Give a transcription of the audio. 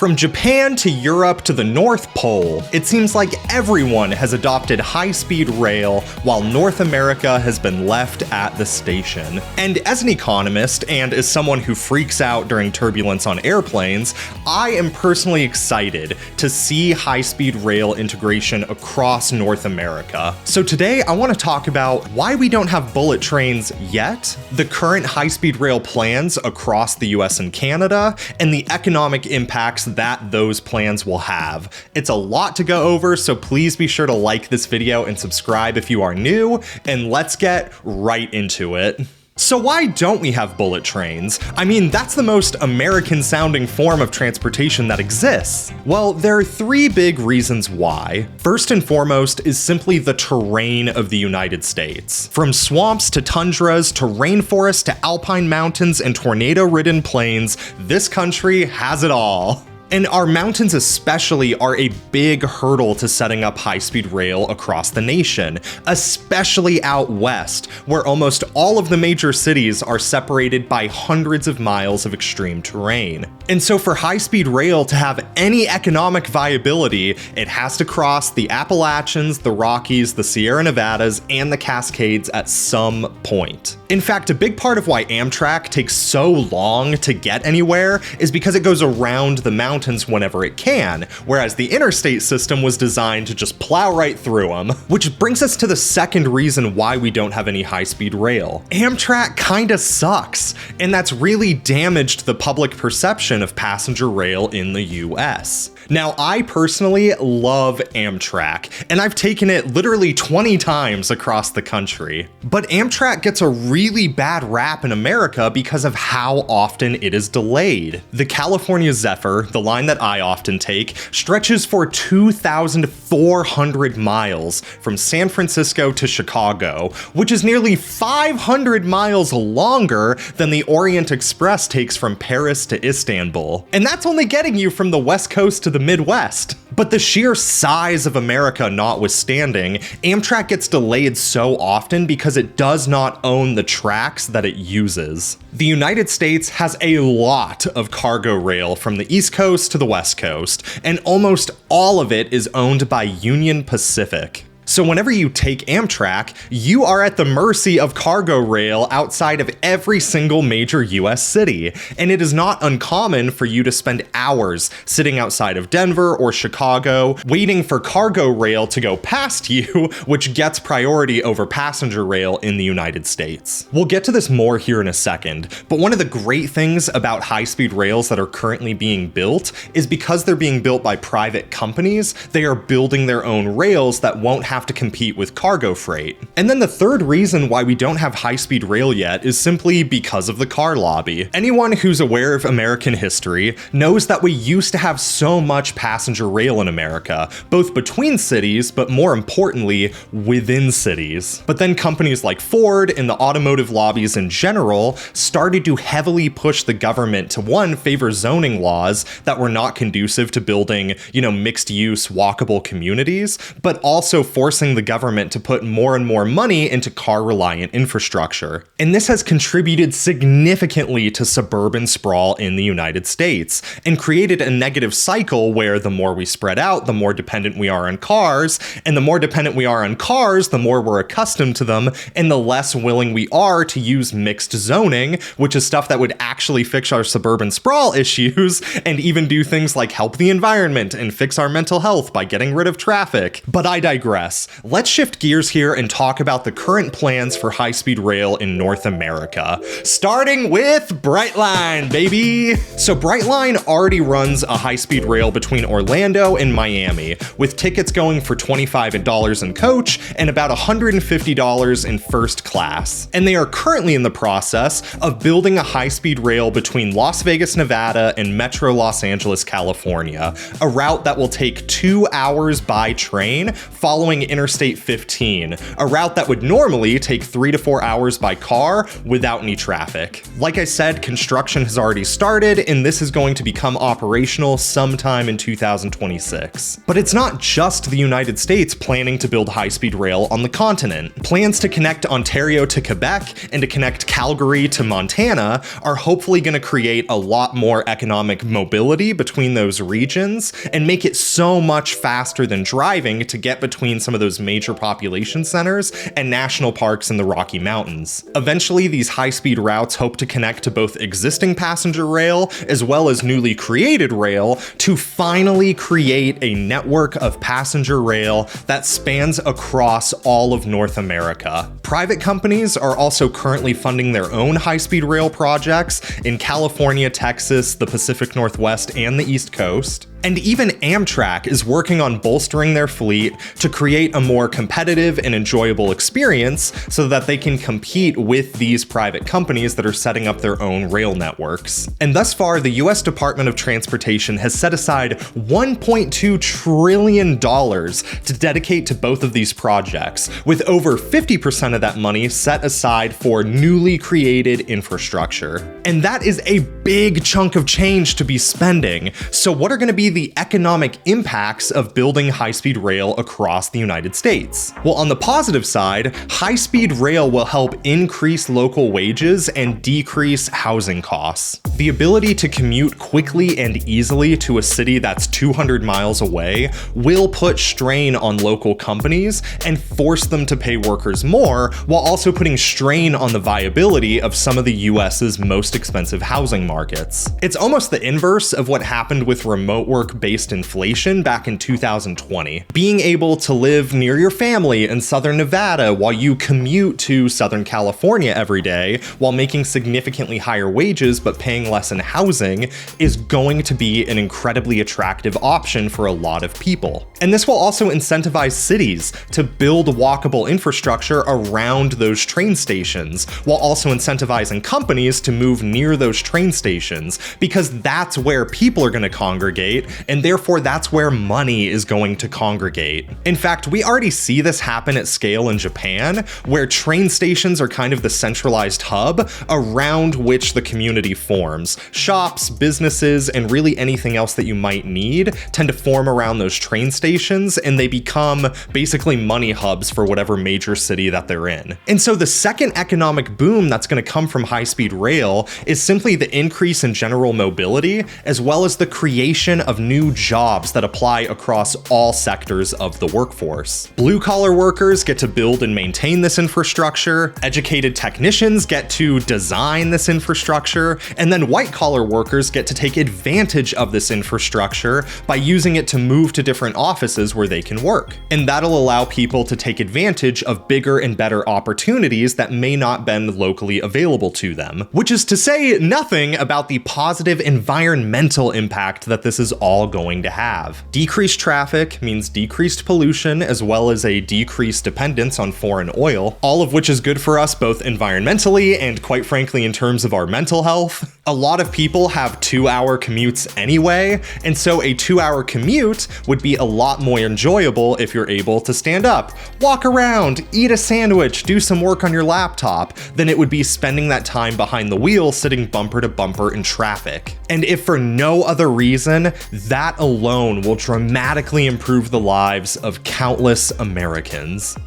From Japan to Europe to the North Pole, it seems like everyone has adopted high-speed rail while North America has been left at the station. And as an economist and as someone who freaks out during turbulence on airplanes, I am personally excited to see high-speed rail integration across North America. So today I want to talk about why we don't have bullet trains yet, the current high-speed rail plans across the US and Canada, and the economic impacts that those plans will have. It's a lot to go over, so please be sure to like this video and subscribe if you are new, and let's get right into it. So why don't we have bullet trains? I mean, that's the most American-sounding form of transportation that exists. Well, there are three big reasons why. First and foremost is simply the terrain of the United States. From swamps to tundras to rainforests to alpine mountains and tornado-ridden plains, this country has it all. And our mountains especially are a big hurdle to setting up high-speed rail across the nation, especially out west, where almost all of the major cities are separated by hundreds of miles of extreme terrain. And so for high-speed rail to have any economic viability, it has to cross the Appalachians, the Rockies, the Sierra Nevadas, and the Cascades at some point. In fact, a big part of why Amtrak takes so long to get anywhere is because it goes around the mountains whenever it can, whereas the interstate system was designed to just plow right through them. Which brings us to the second reason why we don't have any high-speed rail. Amtrak kinda sucks, and that's really damaged the public perception of passenger rail in the US. Now, I personally love Amtrak, and I've taken it literally 20 times across the country. But Amtrak gets a really bad rap in America because of how often it is delayed. The California Zephyr, the line that I often take, stretches for 2,400 miles from San Francisco to Chicago, which is nearly 500 miles longer than the Orient Express takes from Paris to Istanbul. And that's only getting you from the West Coast to the Midwest. But the sheer size of America notwithstanding, Amtrak gets delayed so often because it does not own the tracks that it uses. The United States has a lot of cargo rail from the East Coast to the West Coast, and almost all of it is owned by Union Pacific. So whenever you take Amtrak, you are at the mercy of cargo rail outside of every single major US city, and it is not uncommon for you to spend hours sitting outside of Denver or Chicago waiting for cargo rail to go past you, which gets priority over passenger rail in the United States. We'll get to this more here in a second, but one of the great things about high-speed rails that are currently being built is because they're being built by private companies, they are building their own rails that won't have to compete with cargo freight. And then the third reason why we don't have high-speed rail yet is simply because of the car lobby. Anyone who's aware of American history knows that we used to have so much passenger rail in America, both between cities, but more importantly, within cities. But then companies like Ford and the automotive lobbies in general started to heavily push the government to, one, favor zoning laws that were not conducive to building, mixed-use, walkable communities, but also forcing the government to put more and more money into car-reliant infrastructure. And this has contributed significantly to suburban sprawl in the United States, and created a negative cycle where the more we spread out, the more dependent we are on cars, and the more dependent we are on cars, the more we're accustomed to them, and the less willing we are to use mixed zoning, which is stuff that would actually fix our suburban sprawl issues, and even do things like help the environment and fix our mental health by getting rid of traffic. But I digress. Let's shift gears here and talk about the current plans for high-speed rail in North America, starting with Brightline, baby! So Brightline already runs a high-speed rail between Orlando and Miami, with tickets going for $25 in coach and about $150 in first class. And they are currently in the process of building a high-speed rail between Las Vegas, Nevada and Metro Los Angeles, California, a route that will take 2 hours by train, following building Interstate 15, a route that would normally take 3 to 4 hours by car without any traffic. Like I said, construction has already started, and this is going to become operational sometime in 2026. But it's not just the United States planning to build high-speed rail on the continent. Plans to connect Ontario to Quebec and to connect Calgary to Montana are hopefully going to create a lot more economic mobility between those regions and make it so much faster than driving to get between some of those major population centers and national parks in the Rocky Mountains. Eventually, these high-speed routes hope to connect to both existing passenger rail as well as newly created rail to finally create a network of passenger rail that spans across all of North America. Private companies are also currently funding their own high-speed rail projects in California, Texas, the Pacific Northwest, and the East Coast. And even Amtrak is working on bolstering their fleet to create a more competitive and enjoyable experience so that they can compete with these private companies that are setting up their own rail networks. And thus far, the US Department of Transportation has set aside $1.2 trillion to dedicate to both of these projects, with over 50% of that money set aside for newly created infrastructure. And that is a big chunk of change to be spending. So what are going to be the economic impacts of building high-speed rail across the United States? Well, on the positive side, high-speed rail will help increase local wages and decrease housing costs. The ability to commute quickly and easily to a city that's 200 miles away will put strain on local companies and force them to pay workers more, while also putting strain on the viability of some of the US's most expensive housing markets. It's almost the inverse of what happened with remote work-based inflation back in 2020. Being able to live near your family in Southern Nevada while you commute to Southern California every day while making significantly higher wages but paying less in housing is going to be an incredibly attractive option for a lot of people. And this will also incentivize cities to build walkable infrastructure around those train stations, while also incentivizing companies to move near those train stations, because that's where people are going to congregate, and therefore that's where money is going to congregate. In fact, we already see this happen at scale in Japan, where train stations are kind of the centralized hub around which the community forms. Shops, businesses, and really anything else that you might need tend to form around those train stations, and they become basically money hubs for whatever major city that they're in. And so the second economic boom that's going to come from high-speed rail is simply the increase in general mobility, as well as the creation of new jobs that apply across all sectors of the workforce. Blue-collar workers get to build and maintain this infrastructure, educated technicians get to design this infrastructure, and then white-collar workers get to take advantage of this infrastructure by using it to move to different offices where they can work. And that'll allow people to take advantage of bigger and better opportunities that may not been locally available to them. Which is to say nothing about the positive environmental impact that this is all going to have. Decreased traffic means decreased pollution, as well as a decreased dependence on foreign oil, all of which is good for us both environmentally and, quite frankly, in terms of our mental health. A lot of people have 2-hour commutes anyway, and so a 2-hour commute would be a lot more enjoyable if you're able to stand up, walk around, eat a sandwich, do some work on your laptop, than it would be spending that time behind the wheel sitting bumper to bumper in traffic. And if for no other reason, that alone will dramatically improve the lives of countless Americans.